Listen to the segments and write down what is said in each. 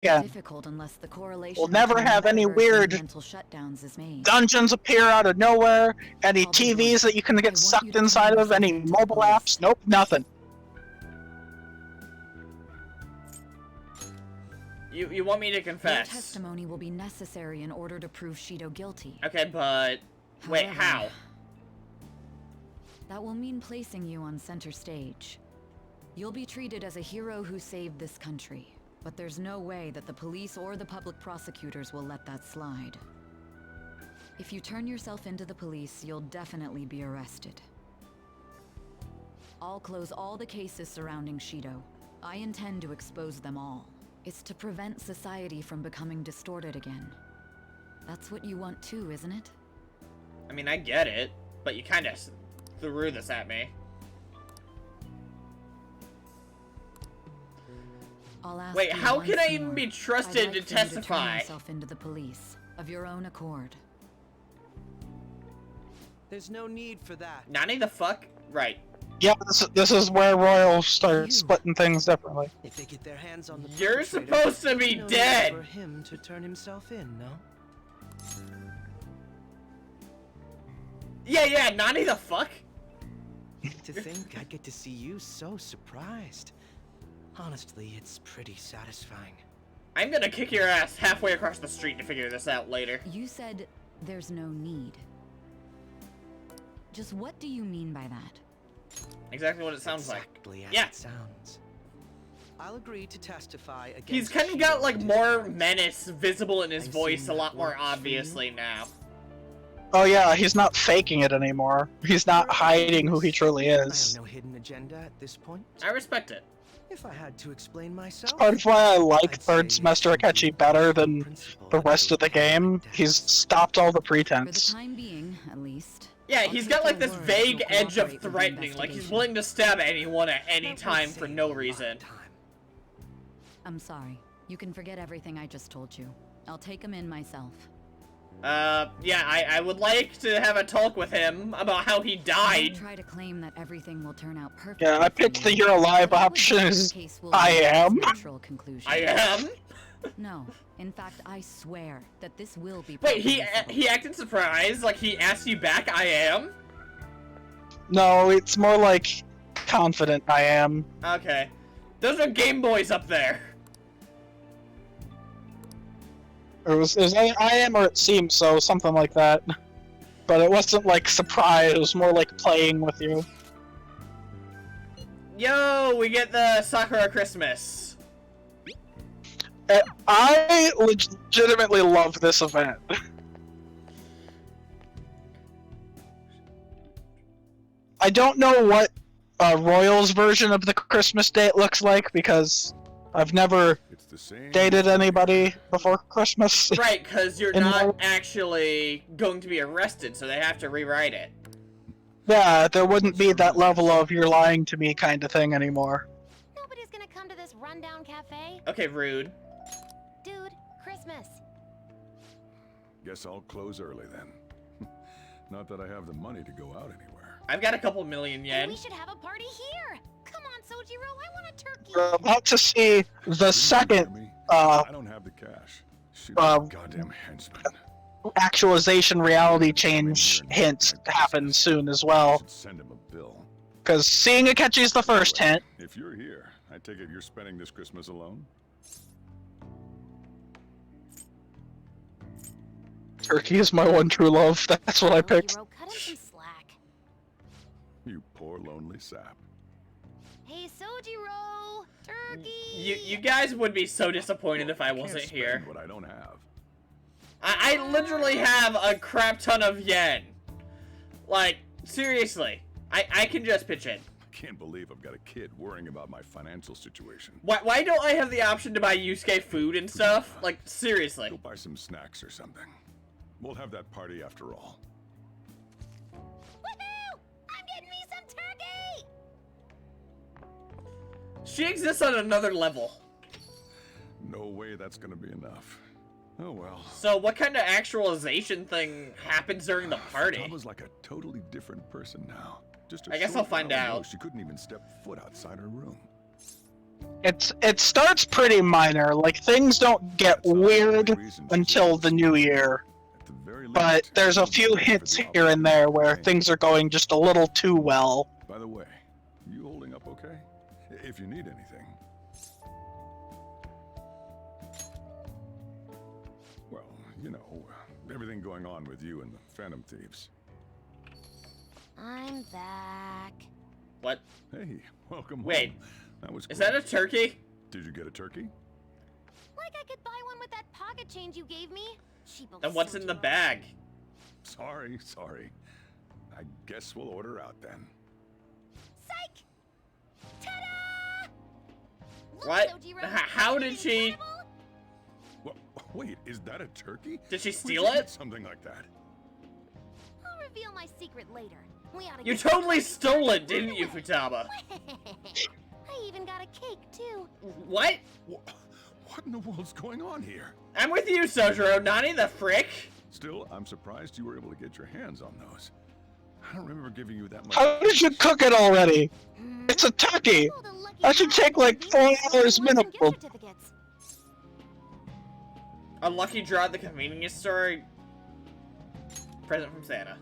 difficult unless the correlation We'll never between have any metaverse and weird mental shutdowns is made. dungeons appear out of nowhere, any I'll be TVs blunt. that you can I get want sucked you to turn inside of, yourself any into the mobile police. apps. Nope, nothing. You want me to Your confess? testimony will be necessary in order to prove Shido guilty. Okay, but wait, However, how? That will mean placing you on center stage. You'll be treated as a hero who saved this country, but there's no way that the police or the public prosecutors will let that slide. If you turn yourself into the police, you'll definitely be arrested. I'll close all the cases surrounding Shido. I intend to expose them all. It's to prevent society from becoming distorted again. That's what you want too, isn't it? I mean, I get it, but you kind of threw this at me. I'll ask Wait, you how once can I even more. be I'd trusted like to for you turn testify? yourself into the police of your own accord. There's no need for that. Nani the fuck? Right. Yeah, this is where Royal starts You. splitting things differently. If they get their hands on the You're perpetrator, supposed to be no need dead! for him to turn himself in, no? Yeah, Nani the fuck? To think I'd get to see you so surprised. Honestly, it's pretty satisfying. I'm gonna kick your ass halfway across the street to figure this out later. You said there's no need. Just what do you mean by that? Exactly what it sounds like. Exactly as Yeah. it sounds. I'll agree to testify against He's kind of got Shido like and his more crimes. menace visible in his I've voice seen a that lot more works for you. obviously now. Oh yeah, he's not faking it anymore. He's not hiding who he truly I have is. no hidden agenda at this point. I respect it. If I had to explain myself, Part of why I like I'd Third say Semester simply Akechi better than principle the rest of the I game. protect. He's stopped all the For the pretense. time being, at least. Yeah, I'll he's take got like your this word vague that you'll edge of cooperate with the threatening, like he's investigation. willing to stab anyone at any That would time for save no a lot of reason. time. I'm sorry. You can forget everything I just told you. I'll take him in myself. Yeah, I would like to have a talk with him about how he Don't died. try to claim that everything will turn out perfectly. Yeah, I for picked the you. You're Alive But I would option bet is the case will I lead to its am. natural conclusion. I am? No, in fact, I swear that this will be. Wait, he perfectly civil. he acted surprised, like he asked you back, I am? No, it's more like confident I am. Okay. Those are Game Boys up there. It was I am or it seems so, something like that. But it wasn't like surprise, it was more like playing with you. Yo, we get the Sakura Christmas. I legitimately love this event. I don't know what Royal's version of the Christmas date looks like because I've never It's the same. dated anybody before Christmas. Right, because you're In not my- actually going to be arrested, so they have to rewrite it. Yeah, there wouldn't be that level of you're lying to me kind of thing anymore. Nobody's gonna come to this rundown cafe. Okay, rude. Dude, Christmas. Guess I'll close early then. Not that I have the money to go out anywhere. I've got a couple million And yen. we should have a party here. Come on, Sojiro, I want a turkey. We're about to see the Didn't you second hear me? uh, I don't have the cash. Shoot, uh, goddamn henchman. actualization reality change hint happen soon as I well. should send him a bill. Because seeing Akechi's the first hint. If you're here, I take it you're spending this Christmas alone? Turkey is my one true love. That's what I picked. Sojiro, cut him some slack. You poor lonely sap. Hey, Sojiro, turkey. You guys would be so disappointed if I Can't wasn't spend here. what I don't have. I literally have a crap ton of yen. Like, seriously. I can just pitch in. I can't believe I've got a kid worrying about my financial situation. Why don't I have the option to buy Yusuke food and stuff? Like, seriously. Go buy some snacks or something. We'll have that party after all. Woohoo! I'm getting me some turkey. She exists on another level. No way that's gonna be enough. Oh well. So what kind of actualization thing happens during the party? Futaba's like a totally different person now. Just a I guess short I'll find while ago, out. She couldn't even step foot outside her room. it starts pretty minor. Like things don't get weird until the new year. At the very least, But there's a few you're ready for hints the here and there where opportunity. things are going just a little too well. By the way, you holding up okay? If you need anything. Well, you know, everything going on with you and the Phantom Thieves. I'm back. What? Hey, welcome Wait, home. That was is that a quick. turkey? Did you get a turkey? Like I could buy one with that pocket change you gave me. Cheapo Then what's in the Sojiro. bag? Sorry. I guess we'll order out then. Psych! Ta-da! Look, What? Sojiro, How isn't did it she- incredible? Well, wait, is that a turkey? Did she Where'd steal you it? get something like that? I'll reveal my secret later. We ought to You get totally started stole right it, didn't you, away. Futaba? I even got a cake too. What? What in the world's going on here? I'm with you, Sojiro. Nani the frick? Still, I'm surprised you were able to get your hands on those. I don't remember giving you that much. How did you cook it already? Hmm. It's a turkey! Pulled a lucky That should draw take like and 4 won hours some gift minimum. certificates. A lucky draw at the convenience store. Present from Santa.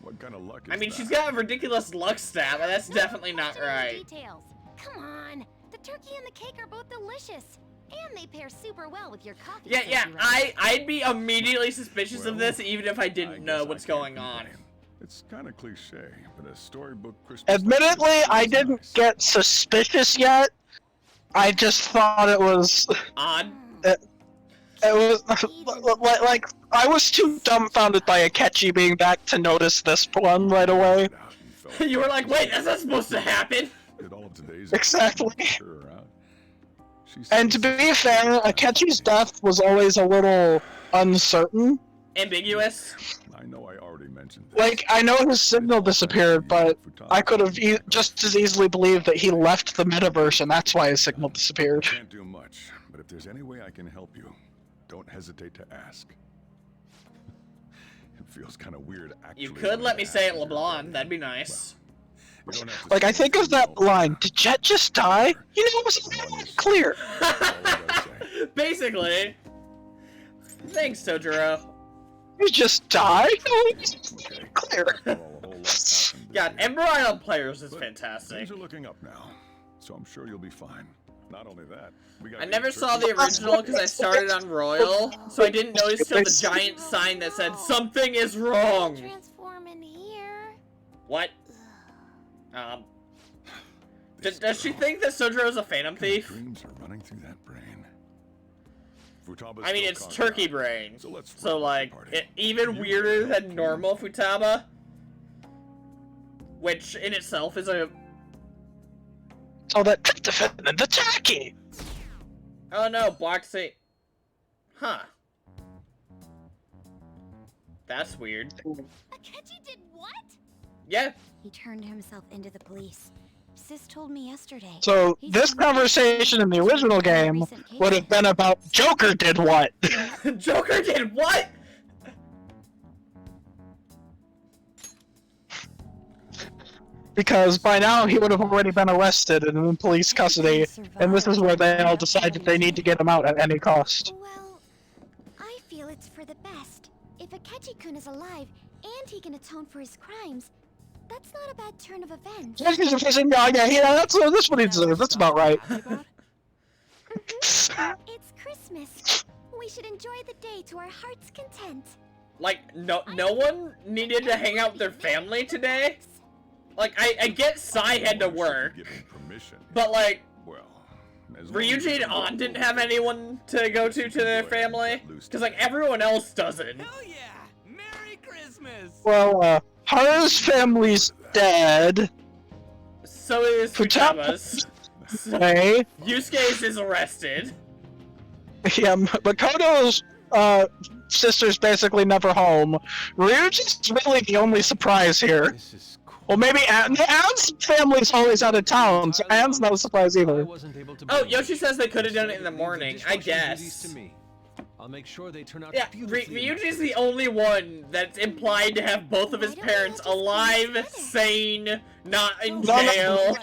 What kind of luck is I mean, that? she's got a ridiculous luck stat, but that's definitely not Question on the right. Details. Come on. The turkey and the cake are both delicious. And they pair super well with your coffee. Yeah, Sojiro. I'd be immediately suspicious of Well, this even if I I didn't guess know I what's can't going on. complain. It's kind of cliche, but a storybook Christmas. Admittedly, like this I is didn't nice. get suspicious yet. I just thought it was Odd. it was like I was too dumbfounded by Akechi being back to notice this one right away. You were like, wait, that's not supposed to happen. Did all of today's Exactly. cheer her out. She And to seems- be fair, Akechi's death was always a little uncertain. Ambiguous. I know I already mentioned this. Like, I know his signal disappeared, but I could have just as easily believed that he left the metaverse and that's why his signal disappeared. Can't do much, but if there's any way I can help you, don't hesitate to ask. It feels kind of weird actually. You could let me say it, LeBlanc. That'd be nice. You don't have to Like, I say think of anything, that line, did Jet just die? You know, it was clear. That's all I gotta say. Basically. Thanks, Sojiro. He just died? No, it was Okay. clear. Well, a whole lot happened this God, year. Ember Island Players is But fantastic. Things are looking up now, so I'm sure you'll be fine. Not only that, we got I to never get saw the turkey- original because I started on Royal, so I didn't notice till the giant sign that said something is wrong. Transform in here. What? This Does she girl. think that Sojiro's a Phantom What kind of Thief? dreams are running through that brain? Futaba's I mean, still it's conquered turkey out, brain. So, let's So, wrap up the like, party. even You weirder can than help normal Futaba. Which in itself is a. So that tryptophan and the turkey. Oh no, Bloxy. Huh. That's weird. Akechi did what? Yeah, He turned himself into the police. Sis told me yesterday. So this conversation in the original game would have been about Joker did what? Joker did what? Because by now he would have already been arrested and in police custody, and this is where they all decide that they need to get him out at any cost. Well, I feel it's for the best. If Akechi-kun is alive and he can atone for his crimes, that's not a bad turn of events. Yeah, that's what he deserves. That's about right. It's Christmas. We should enjoy the day to our heart's content. Like, no one needed to hang out with their family today? Like, I get Sai had to Well, she work, could give him permission. but like, Well, as long as Ryuji and you don't An didn't go have overboard. anyone to go to their family? Because, like, everyone else doesn't. Hell yeah! Merry Christmas! Well, Haru's family's dead. So is Futaba- Futaba's. So, Okay. Yusuke's is arrested. Yeah, Makoto's sister's basically never home. Ryuji's really the only surprise here. This is cool. Well, maybe Anne's family's always out of town, so Anne's not a surprise I either. wasn't able to Oh, believe Yoshi it. says they could have done it in Instead, the leave morning. the I dishwashing duties guess. to me. I'll make sure they turn out Yeah, beautifully. Ryuji's the only one that's implied to have both of his parents alive, sane, not in No, no. jail.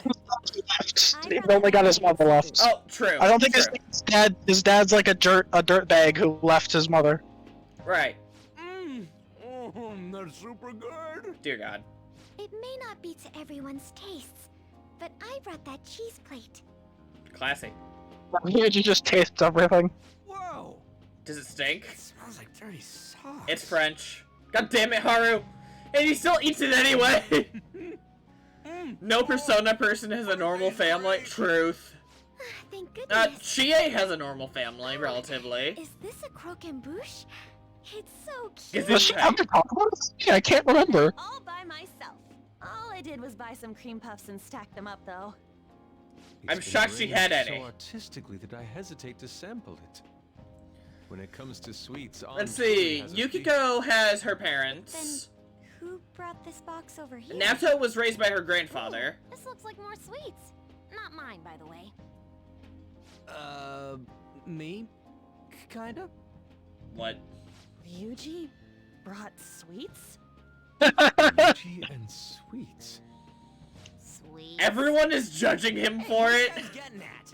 He only got his mother left. Oh, true. I don't think true. his dad's like a dirt bag who left his mother. Right. Oh, that's super good. Dear God. It may not be to everyone's tastes, but I brought that cheese plate. Classy. You just taste everything. Whoa. Does it stink? It smells like dirty sauce. It's French. God damn it, Haru! And he still eats it anyway! No Persona person has a normal family. Truth. Thank goodness. Chie has a normal family, relatively. Is this a croquembouche? It's so Is cute. it- Does she have to talk about this? Yeah, I can't remember. All by myself. All I did was buy some cream puffs and stack them up, though. I'm It's been shocked she had arranged any. so artistically that I hesitate to sample it. When it comes to sweets, Let's Aunt Julie see. has a Yukiko has her parents. Who brought this box over here? Naoto was raised by her grandfather. This looks like more sweets. Not mine, by the way. Me? Kinda? What? Ryuji brought sweets? Tea and sweets. Sweet. Everyone is judging him for it. What are you guys getting at?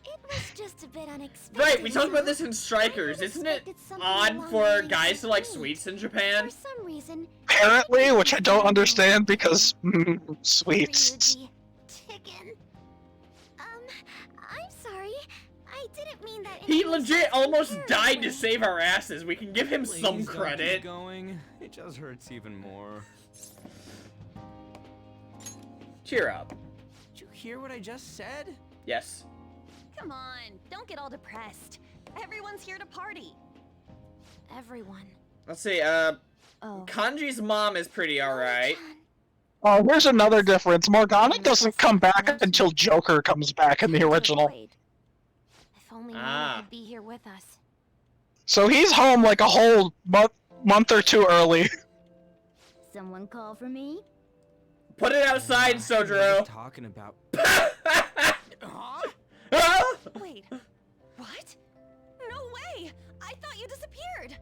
It was just a bit unexpected. Right, we talked about this in Strikers. Isn't it odd for guys to like sweets in Japan? For some reason, Apparently, which I don't understand because sweets. Ryuji, chicken. I'm sorry. I didn't mean that. in He any legit sense almost of died to way. save our asses. We can give him some Please don't keep credit. going. It just hurts even more. Cheer up. Did you hear what I just said? Yes. Come on, don't get all depressed. Everyone's here to party. Everyone. Let's see. Oh. Kanji's mom is pretty alright. Oh, here's another difference. Morgana doesn't come back until Joker comes back in the original. If only Mona Ah. could be here with us. So he's home like a whole month or two early. Someone call for me? Put it outside, What are you Sojiro. talking about? Wait. What? No way! I thought you disappeared!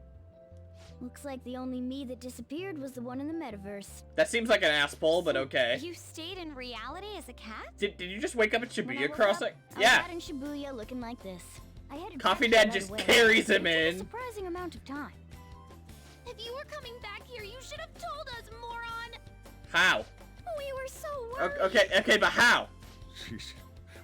Looks like the only me that disappeared was the one in the metaverse. That seems like an ass pull, but okay. You stayed in reality as a cat? Did you just wake up at When I Shibuya woke Crossing? up, I was Yeah. out in Shibuya looking like this. I headed Coffee back Dad right just away. carries him It took in. a surprising amount of time. If you were coming back here, you should have told us, moron. How? We were so worried. Okay, but how? Sheesh.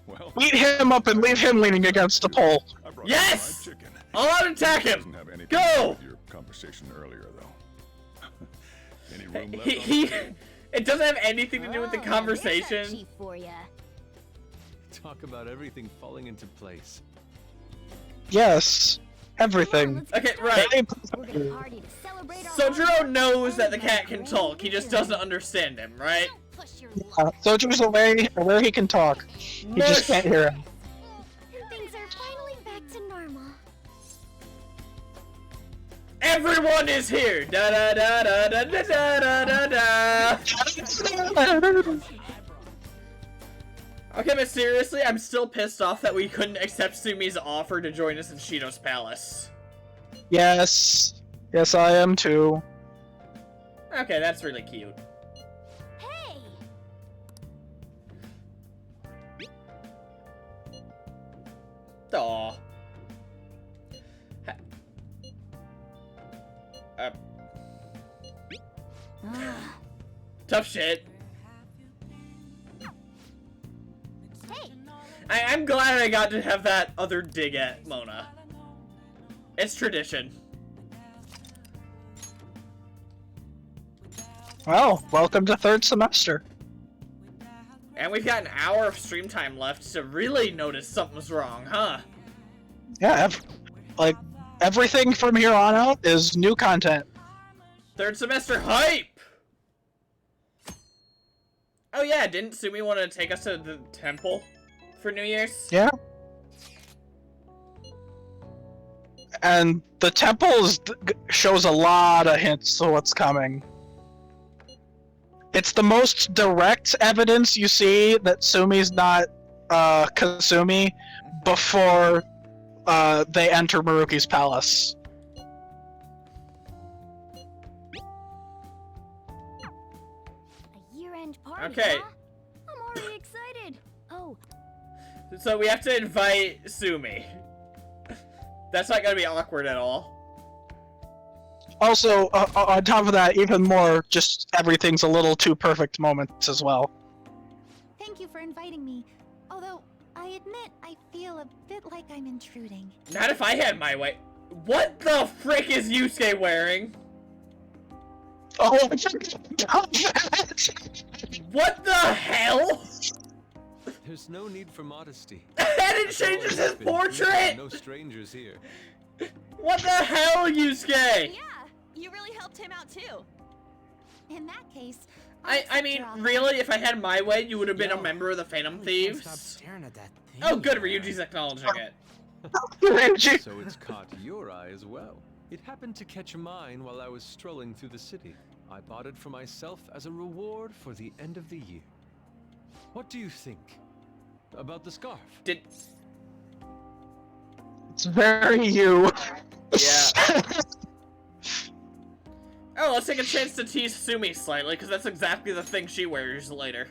Well, Beat him up and leave him leaning against a pole. I brought Yes! fried chicken. All out attack Doesn't him! have anything Go! to do with your conversation earlier, though. Any room left? He it doesn't have anything to do with the Oh, now there's our conversation. chief for ya. Talk about everything falling into place. Yes, everything. Come on, let's Okay, get right. started. We're gonna party to celebrate our Sojiro holiday knows that the and cat my can grand talk, he just reunion. doesn't understand him, right? Don't push your Sojourner's away where he can talk. He just can't hear him. Things are finally back to normal. Everyone is here! Da da da da da da da da da. Okay, but seriously, I'm still pissed off that we couldn't accept Sumi's offer to join us in Shido's palace. Yes. Yes, I am too. Okay, that's really cute. Hey! Aw. Tough shit. Hey! I'm glad I got to have that other dig at Mona. It's tradition. Well, welcome to third semester. And we've got an hour of stream time left to really notice something's wrong, huh? Yeah, like everything from here on out is new content. Third semester hype! Oh yeah, didn't Sumi want to take us to the temple for New Year's? Yeah. And the temples shows a lot of hints to what's coming. It's the most direct evidence you see that Sumi's not Kasumi before they enter Maruki's palace. A year-end party, Okay. huh? I'm already excited. Oh, So we have to invite Sumi. That's not gonna be awkward at all. Also, on top of that, even more, just everything's a little too perfect moments as well. thank you for inviting me. Although, I admit I feel a bit like I'm intruding. Not if I had my way. What the frick is Yusuke wearing? Oh, I forgot about that! What the hell? There's no need for modesty. And it changes his Been clear, portrait! No strangers here. What the hell, Yusuke? Yeah, you really helped him out too. In that case, I mean, really, if I had my way, you would have been a Yo, member of the Phantom really can't stop Thieves. staring at that thing. Oh, good, Ryuji's acknowledging it. Ryuji. So it's caught your eye as well. It happened to catch mine while I was strolling through the city. I bought it for myself as a reward for the end of the year. What do you think about the scarf? Did It's very you. Yeah. Oh, let's take a chance to tease Sumi slightly, because that's exactly the thing she wears later.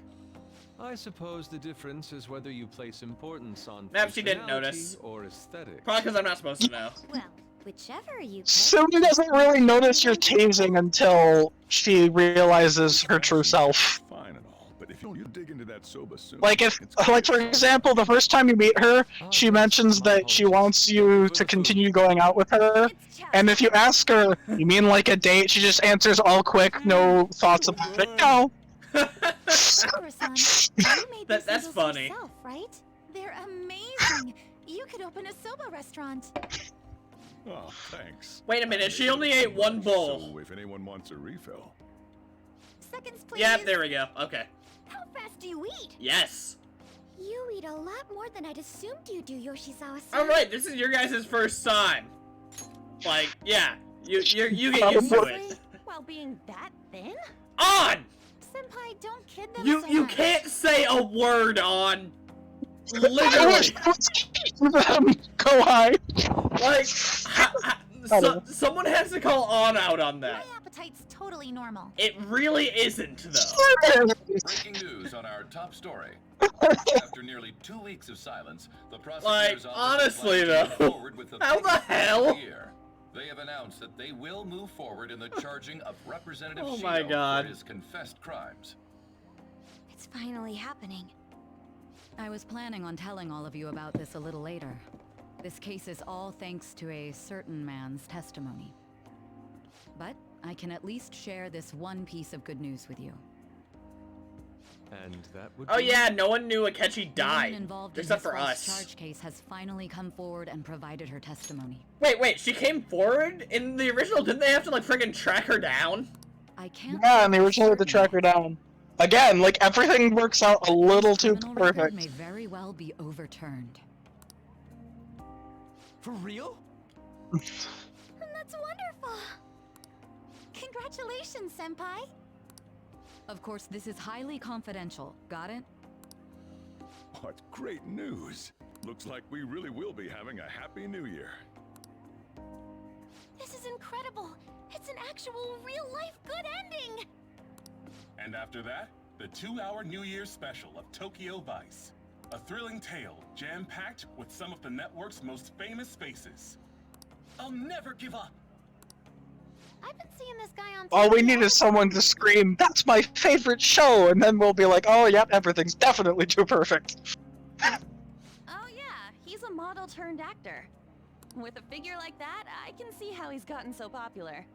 I suppose the difference is whether you place importance on Perhaps she didn't personality notice. or aesthetics. Probably because I'm not supposed to know. well, whichever you pick. Sumi doesn't really notice you're teasing until she realizes her true self. Fine and all, but if you dig into that soba soon, Like if, it's like for clear. example, the first time you meet her, she mentions that she wants you to continue going out with her, It's Chad. and if you ask her, you mean like a date, she just answers all quick, no thoughts about it. No. Sakura-san, you made these That's noodles funny. yourself, right? They're amazing. You could open a soba restaurant. Oh, thanks. Wait a minute, she only ate one bowl. So if anyone wants a refill. Seconds, please. Yep, there we go. Okay. How fast do you eat? Yes. You eat a lot more than I'd assumed you do, Yoshizawa-san. Alright, this is your guys' first time. Like, yeah. You get used to it. While being that thin? On! Senpai, don't kid them so You much. can't say a word on. I Literally. wish I was keeping them. Go high. Like, someone has to call on out on My that. appetite's totally normal. It really isn't, though. Breaking news on our top story. After nearly 2 weeks of silence, the prosecutor's Like, office honestly, is planning to though, move forward with the how the biggest case of hell? year. They have announced that they will move forward in the charging of Representative Oh my Shido God. for his confessed crimes. It's finally happening. I was planning on telling all of you about this a little later. This case is all thanks to a certain man's testimony. But I can at least share this one piece of good news with you. And that would Oh be... yeah, no one knew Akechi The woman died. involved in Except his for false us. charge case has finally come forward and provided her testimony. Wait, she came forward? In the original, didn't they have to, like, friggin' track her down? I can't. Yeah, and they say for originally had to certain. track her down. Again, like everything works out a little too Criminal record perfect. may very well be overturned. For real? That's wonderful. Congratulations, Senpai. Of course, this is highly confidential. Got it? What great news. Looks like we really will be having a happy new year. This is incredible. It's an actual real-life good ending. And after that, the 2-hour New Year's special of Tokyo Vice. A thrilling tale, jam-packed with some of the network's most famous faces. I'll never give up. I've been seeing this guy on All we TV need all is the someone time. to scream, "That's my favorite show," and then we'll be like, "Oh, yep, everything's definitely too perfect." Oh yeah, he's a model turned actor. With a figure like that, I can see how he's gotten so popular.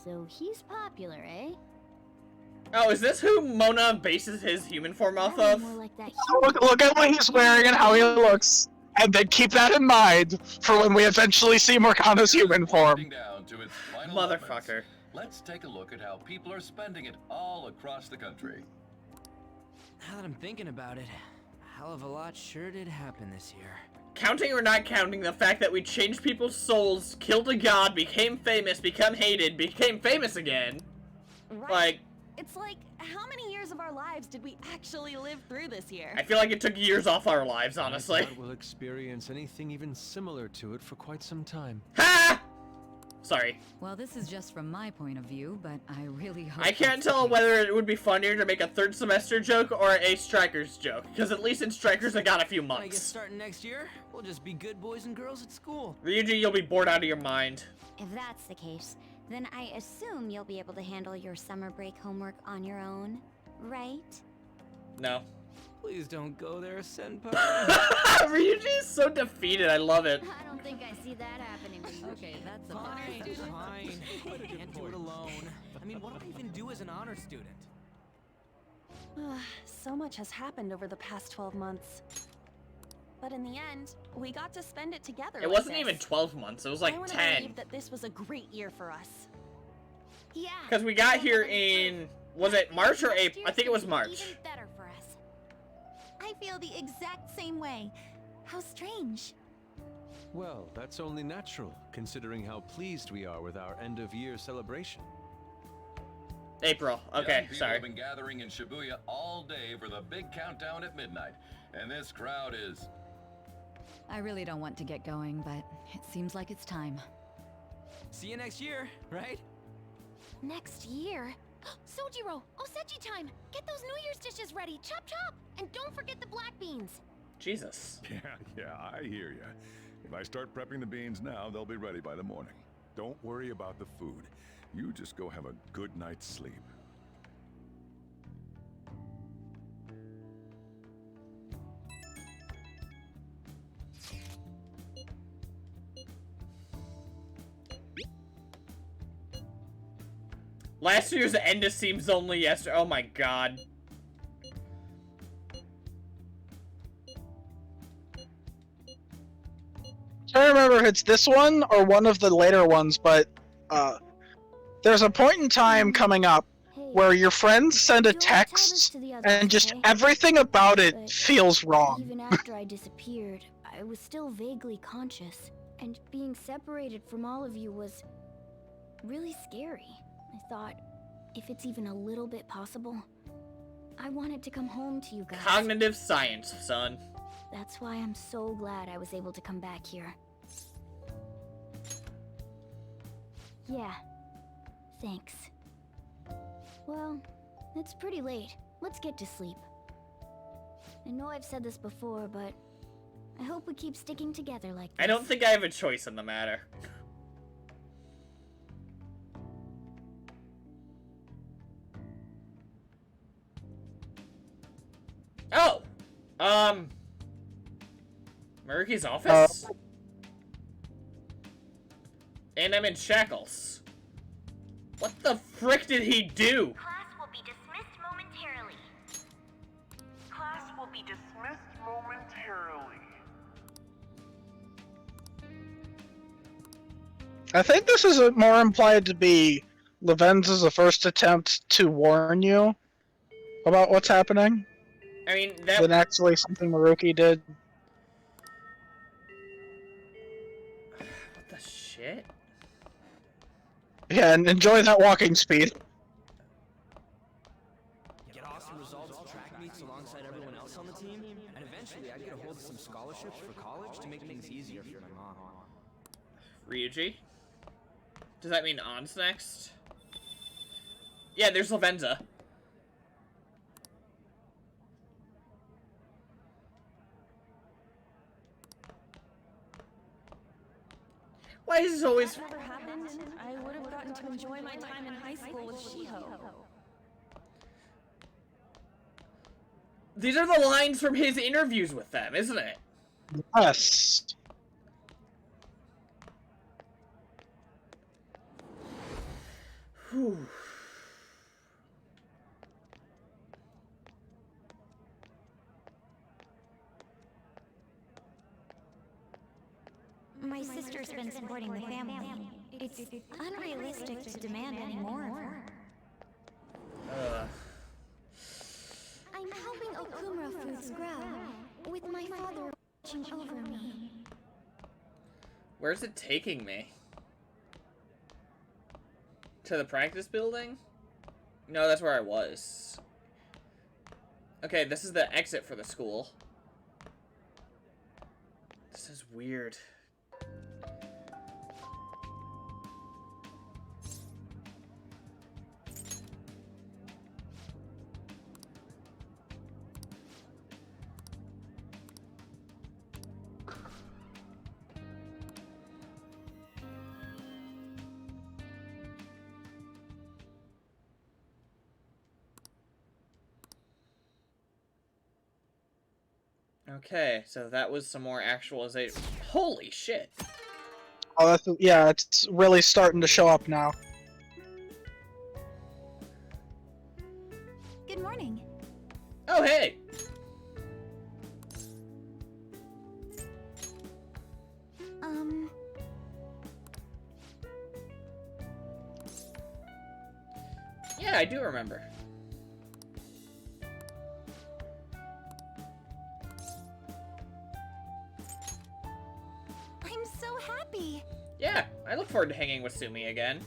So he's popular, eh? Oh, is this who Mona bases his human form off Probably of? more like that Look at what he's wearing and how he looks, and then keep that in mind for when we eventually see Morgana's human form. Getting down to its final Motherfucker. moments, let's take a look at how people are spending it all across the country. Now that I'm thinking about it, a hell of a lot sure did happen this year. Counting or not counting the fact that we changed people's souls, killed a god, became famous, become hated, became famous again. Right? Like, It's like, how many years of of our lives did we actually live through this year? I feel like it took years off our lives, honestly. I doubt we'll experience anything even similar to it for quite some time. Ha! Sorry. Well, this is just from my point of view, but I really hope I can't that's the tell case. whether it would be funnier to make a third semester joke or a Strikers joke, because at least in Strikers I got a few I guess months. starting next year, we'll just be good boys and girls at school. Ryuji, you'll be bored out of your mind. If that's the case, then I assume you'll be able to handle your summer break homework on your own, right? No. Please don't go there, Senpai. Ryuji is so defeated, I love it. I don't think I see that happening. Okay, that's a Fine, better statement. fine. I can't do it alone. I mean, what do I even do as an honor student? So much has happened over the past 12 months. But in the end, we got to spend it together. It like wasn't this. even 12 months, it was I like wanna 10. believe that this was a great year for us. Yeah. Because we got here in, was it March or April? I think it was March. Even better for us. I feel the exact same way. How strange. Well, that's only natural, considering how pleased we are with our end-of-year celebration. April, Young okay, people sorry. have been gathering in Shibuya all day for the big countdown at midnight, and this crowd is... I really don't want to get going, but it seems like it's time. See you next year, right? Next year? Sojiro! Osechi time! Get those New Year's dishes ready! Chop chop! And don't forget the black beans! Jesus. Yeah, I hear ya. If I start prepping the beans now, they'll be ready by the morning. Don't worry about the food. You just go have a good night's sleep. Last year's end of seems only yesterday. Oh my god. I can't remember if it's this one or one of the later ones, but there's a point in time coming up where your friends send a text and just everything about it feels wrong. Even after I disappeared, I was still vaguely conscious, and being separated from all of you was really scary. I thought, if it's even a little bit possible, I wanted to come home to you guys. Cognitive science, son. That's why I'm so glad I was able to come back here. Yeah. Thanks. Well, it's pretty late. Let's get to sleep. I know I've said this before, but I hope we keep sticking together like this. I don't think I have a choice in the matter. Oh! Maruki's office? And I'm in shackles. What the frick did he do? Class will be dismissed momentarily. Class will be dismissed momentarily. I think this is more implied to be Lavenza's first attempt to warn you about what's happening I mean, that... than actually something Maruki did. What the shit? Yeah, and enjoy that walking speed. Get awesome results at track meets alongside everyone else on the team, and eventually I'd get a hold of some scholarships for college to make things easier for my mom. Ryuji? Does that mean On's next? Yeah, there's Lavenza. Why is this always... If that never happened, I would have gotten to enjoy my time in high school with Shiho. These are the lines from his interviews with them, isn't it? Yes. Whew. My sister's been supporting the family. It's unrealistic to demand any more of her. I'm helping Okumura fruits grow, with my father watching over me. Where's it taking me? To the practice building? No, that's where I was. Okay, this is the exit for the school. This is weird. Okay, so that was some more actualization. Holy shit! Oh, that's, yeah, it's really starting to show up now. Good morning. Oh, hey! Yeah, I do remember. I'm so happy. Yeah, I look forward to hanging with Sumi again.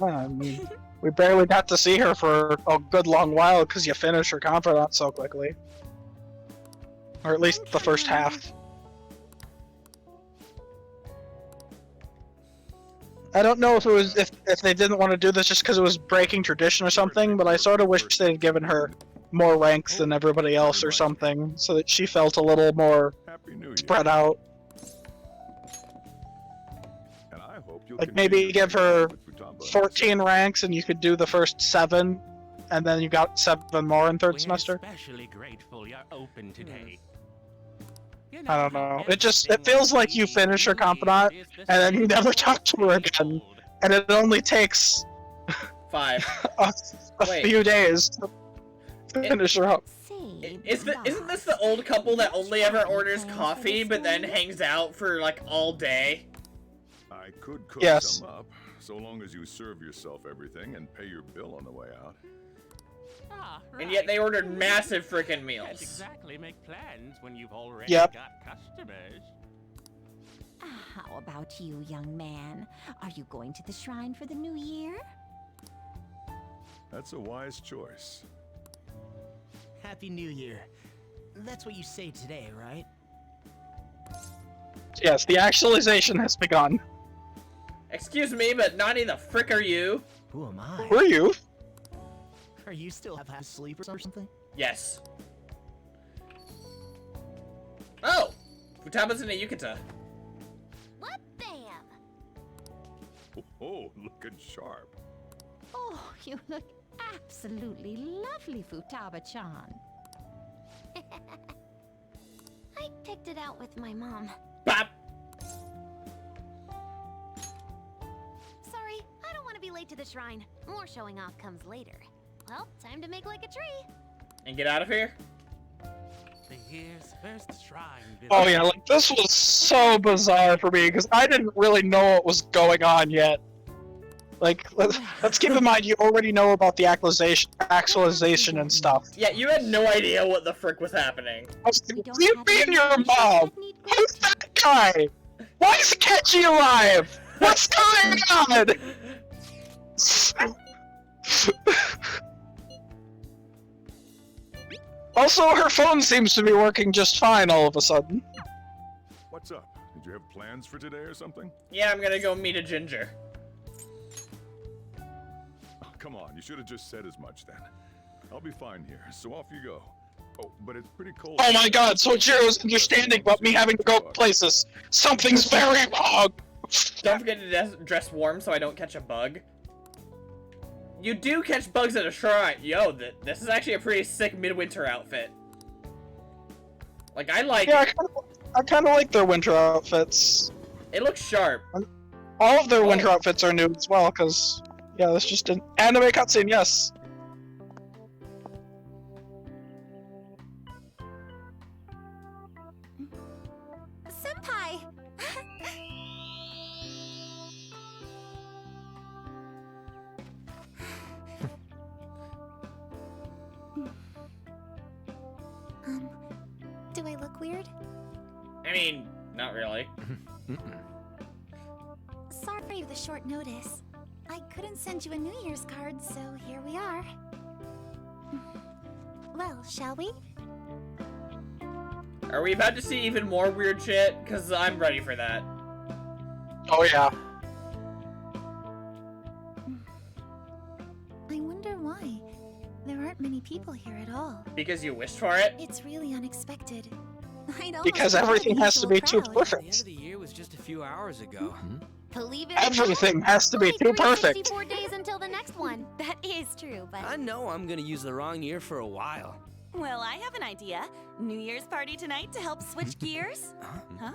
I mean, we barely got to see her for a good long while because you finished her confidant so quickly. Or at least the first half. I don't know if it was if they didn't want to do this just because it was breaking tradition or something, but I sort of wish they had given her more ranks than everybody else or something, so that she felt a little more spread out. And I hope you'll Like maybe give her 14 ranks and you could do the first 7, and then you got 7 more in 3rd semester. Especially grateful you're open today. I don't know. It feels like you finish her confidant and then you never talk to her again, and it only takes 5. a Wait. few days to finish her up. Isn't this the old couple that only ever orders coffee but then hangs out for like all day? I could cook Yes. some up, so long as you serve yourself everything and pay your bill on the way out. And yet they ordered massive frickin' Can't meals. exactly make plans when you've already Yep. got customers. How about you, young man? Are you going to the shrine for the new year? That's a wise choice. Happy New Year. That's what you say today, right? Yes, the actualization has begun. Excuse me, but Nani the frick are you? Who am I? Who are you? Are you still half asleep or something? Yes. Oh! Futaba's in a yukata. What bam? Oh, looking sharp. Oh, you look absolutely lovely, Futaba-chan. I picked it out with my mom. Bop! Sorry, I don't want to be late to the shrine. More showing off comes later. Well, time to make like a tree. And get out of here? The year's first shrine. Oh yeah, like this was so bizarre for me because I didn't really know what was going on yet. Like, let's keep in mind you already know about the actualization and stuff. Yeah, you had no idea what the frick was happening. I was like, leave me and your mom! Who's that guy? Why is Kechi alive? What's going on? Also, her phone seems to be working just fine all of a sudden. What's up? Did you have plans for today or something? Yeah, I'm gonna go meet a ginger. Oh, come on, you should have just said as much then. I'll be fine here, so off you go. Oh, but it's pretty cold. Oh my god, Sojiro's understanding about me having to go places. Something's very wrong. Don't forget to dress warm so I don't catch a bug. You do catch bugs at a shrine. Yo, this is actually a pretty sick midwinter outfit. Like, I like Yeah, it. I kind of like their winter outfits. It looks sharp. All of their winter outfits are new as well, because, yeah, that's just an anime cutscene, yes. Senpai! Do I look weird? I mean, not really. Sorry for the short notice. I couldn't send you a New Year's card, so here we are. Well, shall we? Are we about to see even more weird shit? Because I'm ready for that. Oh yeah. I wonder why. There aren't many people here at all. Because you wished for it? It's really unexpected. I'd almost Because forgotten everything the has to usual be too crowd. The end perfect. of the year was just a few hours ago. Believe it Everything has to be too perfect. 364 days until the next one. That is true, but... I know I'm gonna use the wrong year for a while. Well, I have an idea. New Year's party tonight to help switch gears? Huh?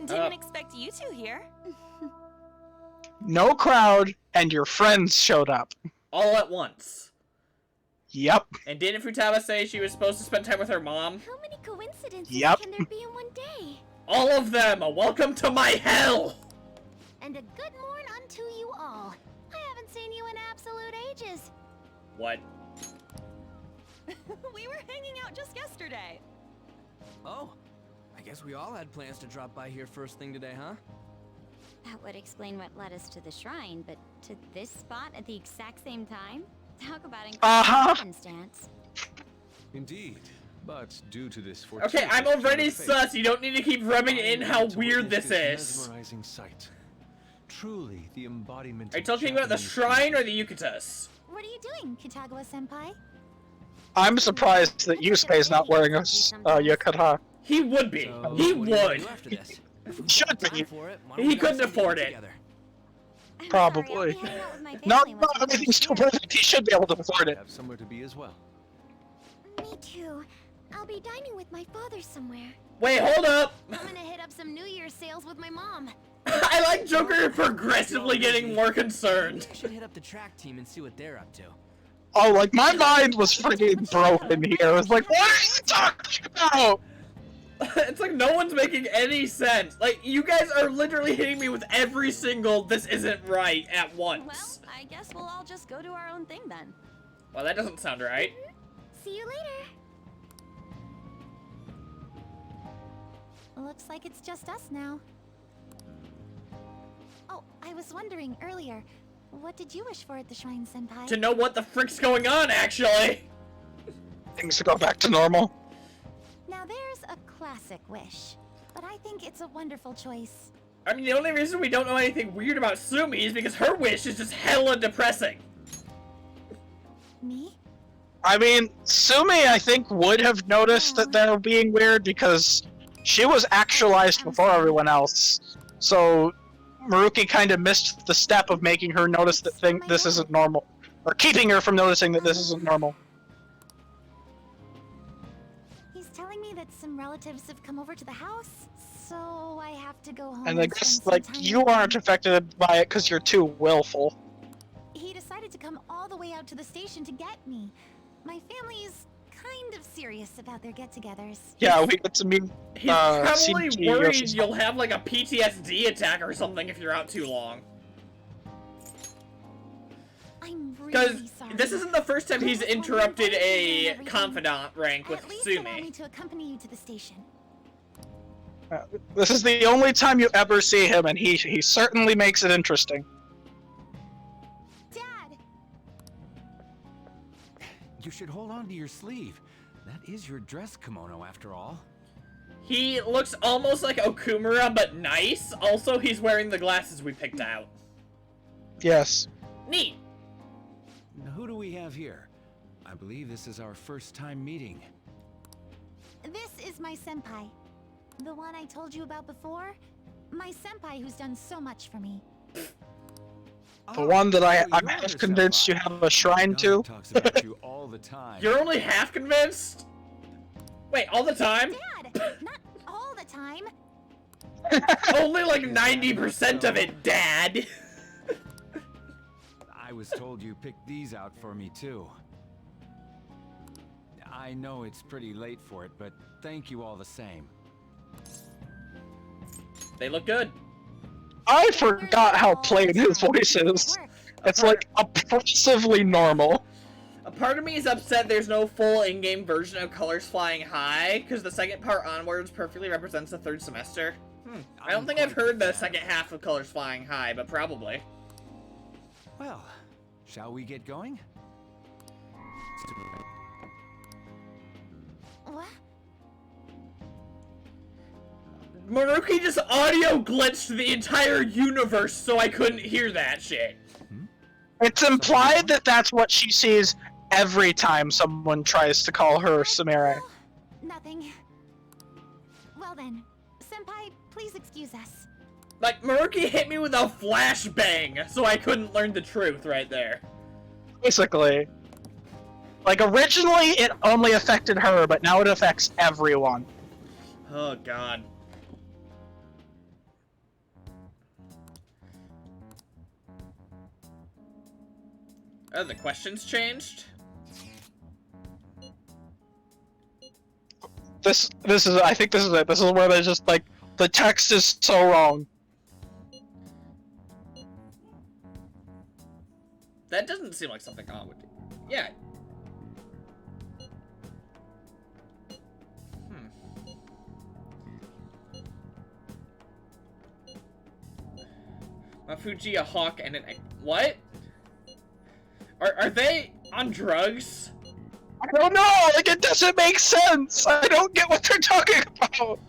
Didn't expect you two here. No crowd, and your friends showed up. All at once. Yep. And didn't Futaba say she was supposed to spend time with her mom? How many coincidences Yep. can there be in one day? All of them! Welcome to my hell! And a good morn unto you all. I haven't seen you in absolute ages. What? We were hanging out just yesterday. Oh, I guess we all had plans to drop by here first thing today, huh? That would explain what led us to the shrine, but to this spot at the exact same time? Talk about incredible happenstance. Indeed. But due to this Okay, I'm already sus. You don't need to keep rubbing in how weird this is. Mesmerizing sight. Truly the embodiment. Are you talking about the shrine or the Yukatas? What are you doing, Kitagawa-senpai? I'm surprised that Yusuke is not wearing a yukata. He would be. He would. Should be. He couldn't afford it. Probably. Not everything's too perfect. He should be able to afford it. Have somewhere to be as well. Me too. I'll be dining with my father somewhere. Wait, hold up. I'm gonna hit up some New Year's sales with my mom. I like Joker progressively getting more concerned. I should hit up the track team and see what they're up to. Oh, like my mind was freaking broken here. I was like, what are you talking about? It's like no one's making any sense. Like, you guys are literally hitting me with every single "this isn't right" at once. Well, I guess we'll all just go do our own thing then. Well, that doesn't sound right. See you later. Looks like it's just us now. Oh, I was wondering earlier, what did you wish for at the shrine, Senpai? To know what the frick's going on, actually. Things to go back to normal. Now there's a classic wish, but I think it's a wonderful choice. I mean, the only reason we don't know anything weird about Sumi is because her wish is just hella depressing. Me? I mean, Sumi, I think, would have noticed that they're being weird because she was actualized before everyone else. So Maruki kind of missed the step of making her notice that this isn't normal. Or keeping her from noticing that this isn't normal. He's telling me that some relatives have come over to the house, so I have to go home. And I guess, like, you aren't affected by it because you're too willful. He decided to come all the way out to the station to get me. My family is kind of serious about their get-togethers. Yeah, we get to meet. He's probably CG worried or you'll have like a PTSD attack or something if you're out too long. I'm Because really sorry. this isn't the first time he's interrupted a confidant rank with At least allow Sumi. me to accompany you to the station. This is the only time you ever see him, and he certainly makes it interesting. Dad! You should hold on to your sleeve. That is your dress kimono, after all. He looks almost like Okumura, but nice. Also, he's wearing the glasses we picked out. Yes. Neat. Now, who do we have here? I believe this is our first time meeting. This is my senpai. The one I told you about before? My senpai who's done so much for me. The one that I'm half convinced you have a shrine to. Talks about you all the time. You're only half convinced? Wait, all the time? Dad! Not all the time. Only like 90% of it, Dad. I was told you picked these out for me too. I know it's pretty late for it, but thank you all the same. They look good. I forgot how plain his voice is. It's like oppressively normal. A part of me is upset there's no full in-game version of Colors Flying High, because the second part onwards perfectly represents the third semester. I don't think I've heard the second half of Colors Flying High, but probably. Well, shall we get going? What? Maruki just audio glitched the entire universe so I couldn't hear that shit. It's implied that that's what she sees every time someone tries to call her Sumire. Nothing. Well then, Senpai, please excuse us. Like, Maruki hit me with a flashbang, so I couldn't learn the truth right there. Basically. Like, originally it only affected her, but now it affects everyone. Oh, God. Oh, the questions changed? I think this is it. This is where they just, like, the text is so wrong. That doesn't seem like something I would do. Yeah. Mafuji, a hawk, and an... What? Are they on drugs? I don't know! Like, it doesn't make sense! I don't get what they're talking about!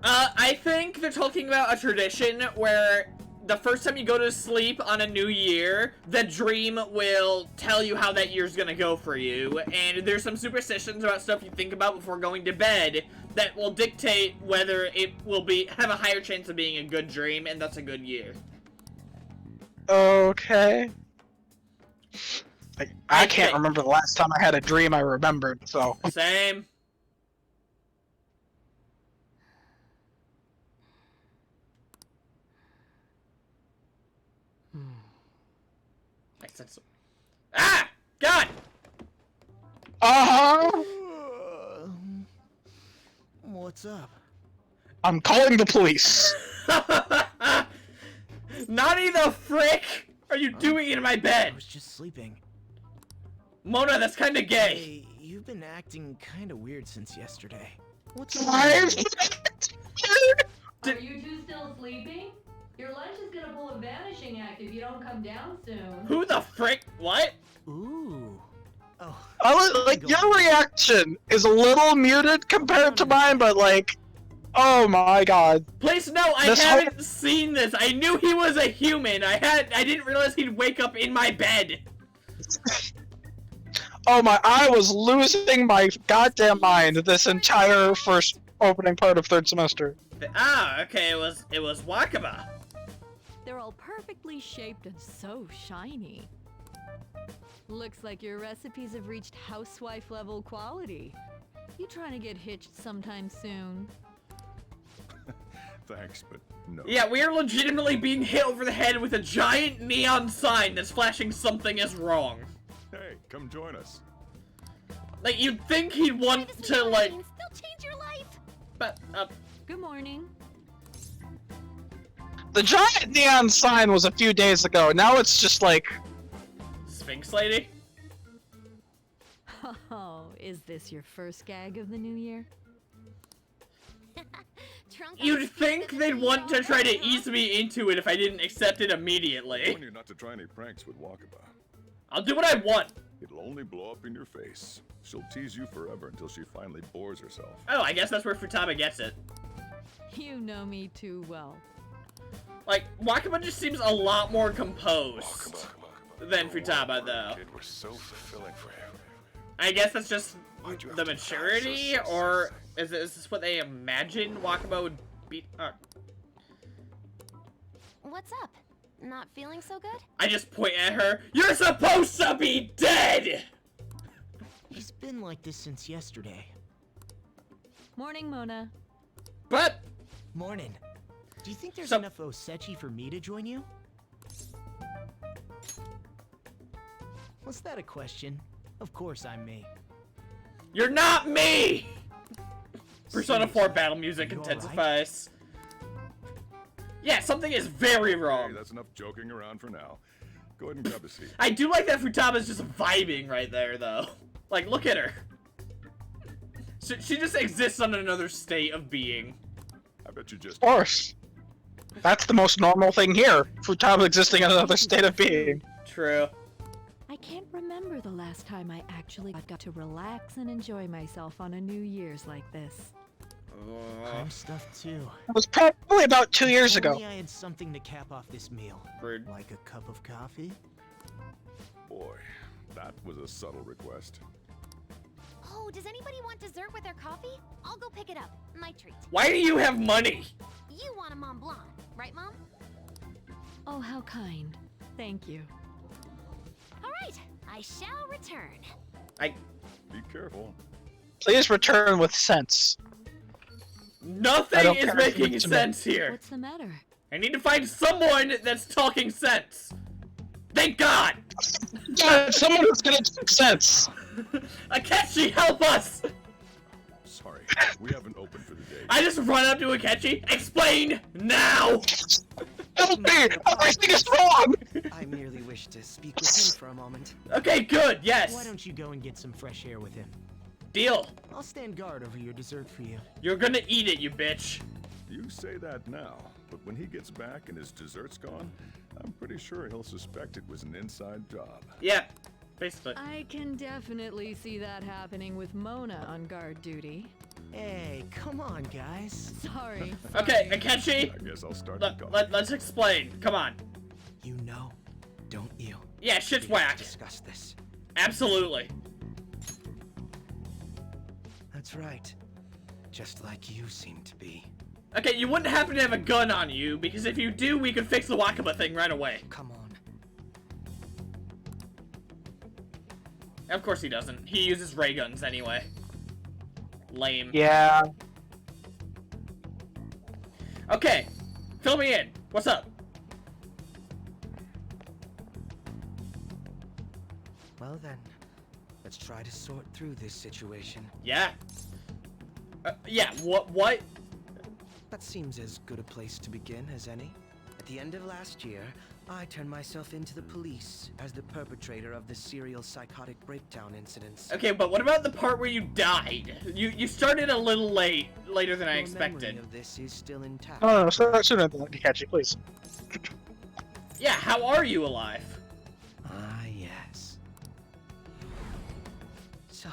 I think they're talking about a tradition where the first time you go to sleep on a new year, the dream will tell you how that year's gonna go for you, and there's some superstitions about stuff you think about before going to bed that will dictate whether it will have a higher chance of being a good dream, and that's a good year. Okay. I can't remember the last time I had a dream I remembered, so... Same. I said so. Ah! God! Uh-huh! What's up? I'm calling the police. Nani the frick are you doing in my bed? I was just sleeping. Mona, that's kinda gay. Hey, you've been acting kinda weird since yesterday. What's Are you two still sleeping? Your lunch is gonna pull a vanishing act if you don't come down soon. Who the frick? What? Ooh. Oh. Like, your reaction is a little muted compared to mine, but like... Oh my god. Please no, I haven't seen this. I knew he was a human. I didn't realize he'd wake up in my bed. Oh my, I was losing my goddamn mind this entire first opening part of third semester. Ah, okay, it was Wakaba. They're all perfectly shaped and so shiny. Looks like your recipes have reached housewife level quality. You trying to get hitched sometime soon? Thanks, but no. Yeah, we are legitimately being hit over the head with a giant neon sign that's flashing something is wrong. Hey, come join us. Like, you'd think he'd want to, like... They'll change your life! But, Good morning. The giant neon sign was a few days ago, now it's just like... Sphinx Lady? Oh, is this your first gag of the new year? You'd think they'd want to try to ease me into it if I didn't accept it immediately. I warn you not to try any pranks with Wakaba. I'll do what I want. It'll only blow up in your face. She'll tease you forever until she finally bores herself. Oh, I guess that's where Futaba gets it. You know me too well. Like, Wakaba just seems a lot more composed than Futaba, though. It was so fulfilling for him. I guess that's just the maturity, or is this what they imagine Wakaba would be? What's up? Not feeling so good? I just point at her. You're supposed to be dead! He's been like this since yesterday. Morning, Mona. But... Morning. Do you think there's enough Osechi for me to join you? Was that a question? Of course I'm me. You're not me! Persona 4 battle music intensifies. Yeah, something is very wrong. Hey, that's enough joking around for now. Go ahead and grab a seat. I do like that Futaba's just vibing right there, though. Like, look at her. She just exists on another state of being. I bet you just... Of course. That's the most normal thing here. Futaba existing in another state of being. True. I can't remember remember the last time I actually got to relax and enjoy myself on a New Year's like this. I'm stuffed too. It was probably about 2 years If ago. only I had something to cap off this meal. Rude. Like a cup of coffee? Boy, that was a subtle request. Oh, does anybody want dessert with their coffee? I'll go pick it up. My treat. Why do you have money? You want a Mont Blanc, right, Mom? Oh, how kind. Thank you. All right, I shall return. Be careful. Please return with sense. I Nothing don't is care making if it's sense here. What's the matter? I need to find someone that's talking sense. Thank God! Yeah, someone who's gonna make sense. Akechi, help us! Sorry, we haven't opened for the day. I just run up to Akechi. Explain now! Help me! Everything is wrong! I merely wish to speak with him for a moment. Okay, good, yes. Why don't you go and get some fresh air with him? Deal. I'll stand guard over your dessert for you. You're gonna eat it, you bitch. You say that now, but when he gets back and his dessert's gone, I'm pretty sure he'll suspect it was an inside job. Yeah, basically. I can definitely see that happening with Mona on guard duty. Hey, come on, guys. Sorry. Okay, Akechi. I guess I'll start the coffee. Let's explain. Come on. You know, don't you? Yeah, shit's We have to whack. discuss this. Absolutely. That's right. Just like you seem to be. Okay, you wouldn't happen to have a gun on you, because if you do, we could fix the Wakaba thing right away. Come on. Of course he doesn't. He uses ray guns anyway. Lame. Yeah. Okay, fill me in. What's up? Well then, let's try to sort through this situation. Yeah. Yeah, what? That seems as good a place to begin as any. At the end of last year, I turned myself into the police as the perpetrator of the serial psychotic breakdown incidents. Okay, but what about the part where you died? You started a little later than I Your expected. memory of this is still intact. No, start sooner than Akechi, please. Yeah, how are you alive? Ah, yes. So,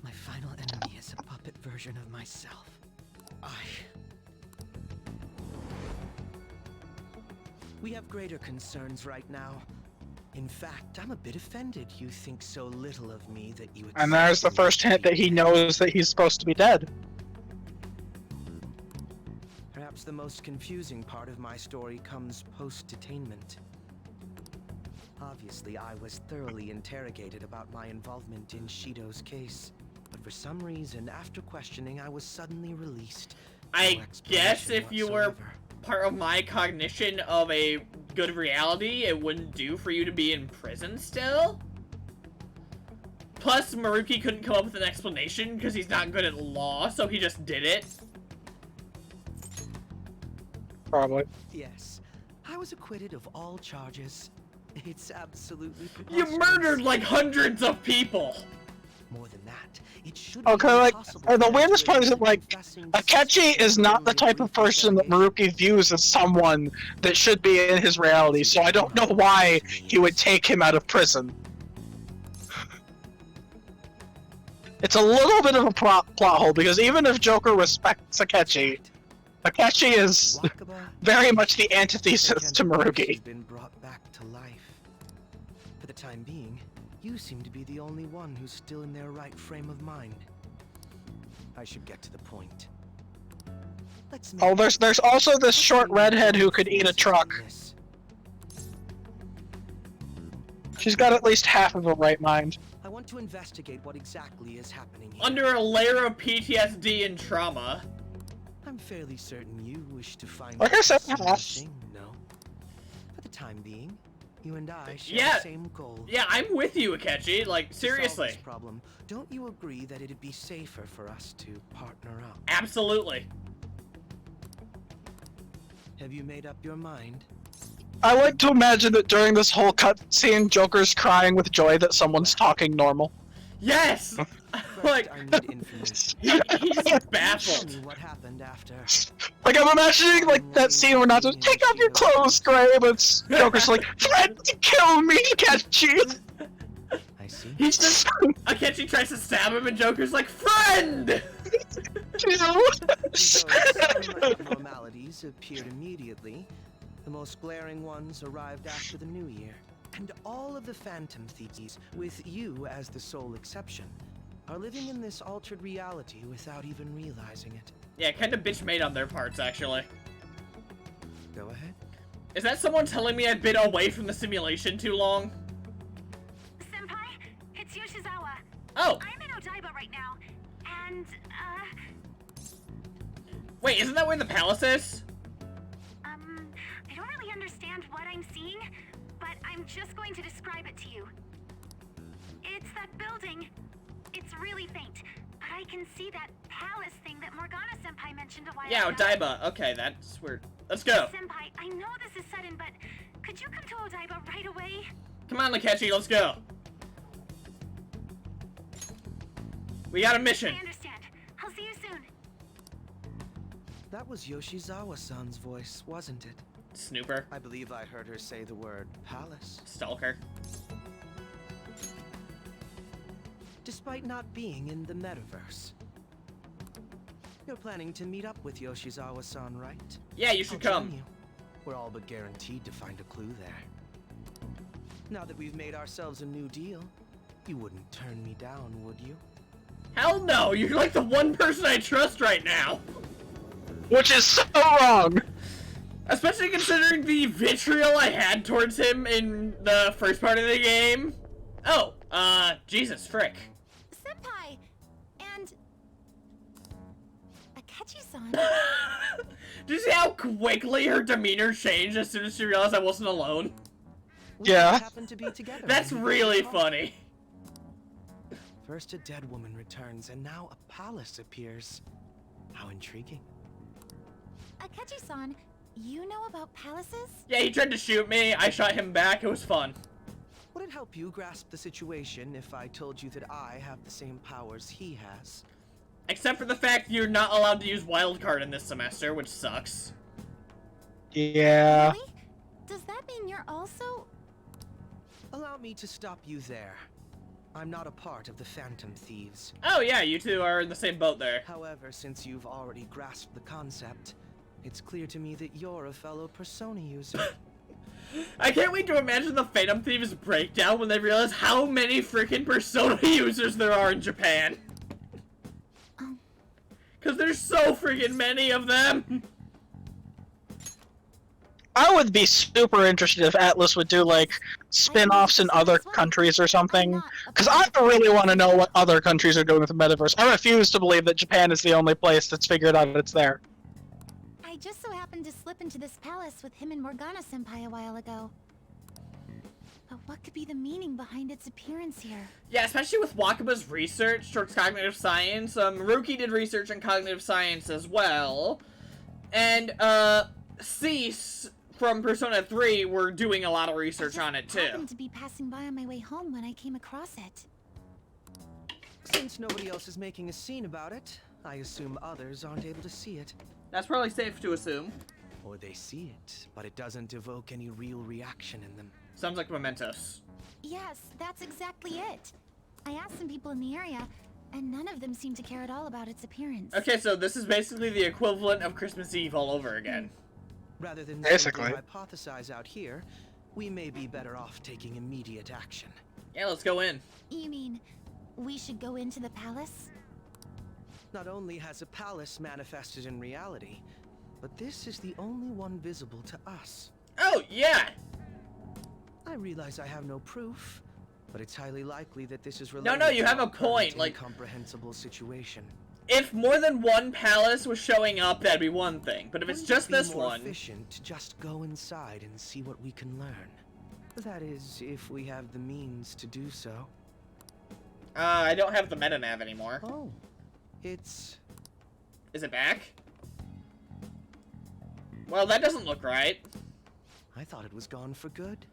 my final enemy is a puppet version of myself. We have greater concerns right now. In fact, I'm a bit offended you think so little of me that you And there's the first hint that he knows that he's supposed to be dead. Perhaps the most confusing part of my story comes post-detainment. Obviously, I was thoroughly interrogated about my involvement in Shido's case. But for some reason, after questioning, I was suddenly released. I guess if you were part of my cognition of a good reality, it wouldn't do for you to be in prison still. Plus, Maruki couldn't come up with an explanation because he's not good at law, so he just did it. Probably. Yes, I was acquitted of all charges. It's absolutely You preposterous. murdered like hundreds of people. More than that, it should Okay, be like, impossible the to weirdest part is that, like, confessing Akechi is not the type of person that Maruki views as someone that should be in his reality, so I don't know why he would take him out of prison. It's a little bit of a plot hole, because even if Joker respects Akechi, Akechi is very much the antithesis to Maruki. has been brought back to life. For the time being, you seem to be the only one who's still in their right frame of mind. I should get to the point. Let's Oh, there's also this short redhead who could eat a truck. She's got at least half of a right mind. I want to investigate what exactly is happening here. Under a layer of PTSD and trauma. I'm fairly certain you wish to find Like I said, out half. something, no? For the time being, you and I share Yeah. the same goal. Yeah, I'm with you, Akechi. Like, To solve seriously. this problem, don't you agree that it'd be safer for us to partner up? Absolutely. Have you made up your mind? I like to imagine that during this whole cutscene, Joker's crying with joy that someone's talking normal. Yes! Like, I need information. he's baffled. Tell me what happened after. Like, I'm imagining, like, that scene where Natsu's, take off your clothes, Gray, but Joker's like, threaten to kill me, Akechi! He's just Akechi tries to stab him, and Joker's like, "Friend!" Though some abnormalities appeared immediately, the most glaring ones arrived after the new year. And all of the Phantom Thieves, with you as the sole exception, are living in this altered reality without even realizing it. Yeah, kind of bitch made on their parts, actually. Go ahead. Is that someone telling me I've been away from the simulation too long? Senpai, it's Yoshizawa. Oh! I'm in Odaiba right now, and, Wait, isn't that where the palace is? I don't really understand what I'm seeing, but I'm just going to describe it to you. It's that building. It's really faint, but I can see that palace thing that Morgana-senpai mentioned a while Yeah, ago. Odaiba. Okay, that's weird. Let's go. Senpai, I know this is sudden, but could you come to Odaiba right away? Come on, Akechi, let's go. We got a mission. I understand. I'll see you soon. That was Yoshizawa-san's voice, wasn't it? Snooper. I believe I heard her say the word palace. Stalker. Despite not being in the metaverse. You're planning to meet up with Yoshizawa-san, right? Yeah, you should I'll come. join you. We're all but guaranteed to find a clue there. Now that we've made ourselves a new deal, you wouldn't turn me down, would you? Hell no, you're like the one person I trust right now. Which is so wrong. Especially considering the vitriol I had towards him in the first part of the game. Oh, Jesus, frick. Senpai! And... Akechi-san? Did you see how quickly her demeanor changed as soon as she realized I wasn't alone? We Yeah. happen to be together. That's really funny. First a dead woman returns, and now a palace appears. How intriguing. Akechi-san, you know about palaces? Yeah, he tried to shoot me. I shot him back. It was fun. Would it help you grasp the situation if I told you that I have the same powers he has? Except for the fact you're not allowed to use wildcard in this semester, which sucks. Yeah. Really? Does that mean you're also... Allow me to stop you there. I'm not a part of the Phantom Thieves. Oh yeah, you two are in the same boat there. However, since you've already grasped the concept, it's clear to me that you're a fellow Persona user. I can't wait to imagine the Phantom Thieves breakdown when they realize how many freaking Persona users there are in Japan. Because there's so freaking many of them. I would be super interested if Atlas would do like spin-offs in other countries or something. Because I really want to know what other countries are doing with the metaverse. I refuse to believe that Japan is the only place that's figured out it's there. I just so happened to slip into this palace with him and Morgana-senpai a while ago. But what could be the meaning behind its appearance here? Yeah, especially with Wakaba's research towards cognitive science. Ruki did research on cognitive science as well. And, Cease from Persona 3 were doing a lot of research on it I too. happened to be passing by on my way home when I came across it. Since nobody else is making a scene about it, I assume others aren't able to see it. That's probably safe to assume. Or they see it, but it doesn't evoke any real reaction in them. Sounds like Mementos. Yes, that's exactly it. I asked some people in the area, and none of them seemed to care at all about its appearance. Okay, so this is basically the equivalent of Christmas Eve all over again. Rather than Basically. simply hypothesize out here, we may be better off taking immediate action. Yeah, let's go in. You mean, we should go into the palace? Not only has a palace manifested in reality, but this is the only one visible to us. Oh, yeah! I realize I have no proof, but it's highly likely that this is No, related no, you to have our a point, current like- incomprehensible situation. If more than one palace was showing up, that'd be one thing. But if it's Wouldn't it just be this more one... efficient to just go inside and see what we can learn? That is, if we have the means to do so. I don't have the meta nav anymore. Oh, it's... Is it back? Well, that doesn't look right. I thought it was gone for good,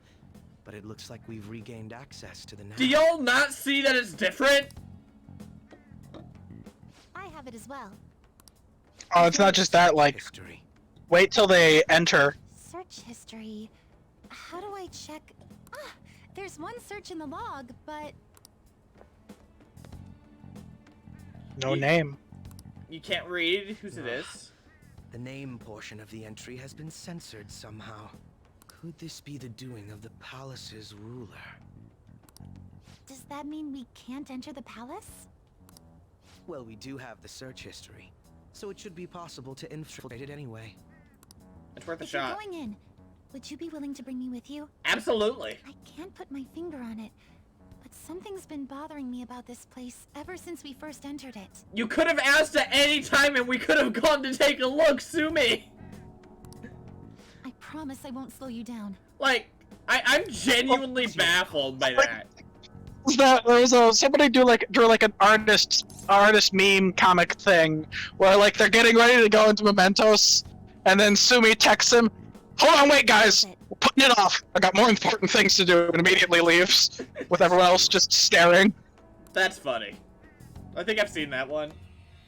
but it looks like we've regained access to the nav. Do y'all not see that it's different? I have it as well. Oh, it's not just that, like, wait till they enter. Search history. How do I check? Ah, there's one search in the log, but No name. You can't read whose it is. The name portion of the entry has been censored somehow. Could this be the doing of the palace's ruler? Does that mean we can't enter the palace? Well, we do have the search history, so it should be possible to infiltrate it anyway. It's worth a If you're shot. going in, would you be willing to bring me with you? Absolutely. I can't put my finger on it, but something's been bothering me about this place ever since we first entered it. You could have asked at any time and we could have gone to take a look, Sumi! I promise I won't slow you down. Like, I'm genuinely baffled by that. There was somebody drew like an artist meme comic thing where like they're getting ready to go into Mementos, and then Sumi texts him, "Hold on, wait, guys, we're putting it off. I got more important things to do," and immediately leaves, with everyone else just staring. That's funny. I think I've seen that one.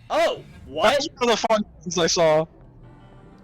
Oh, what? That's one of the fun ones I saw.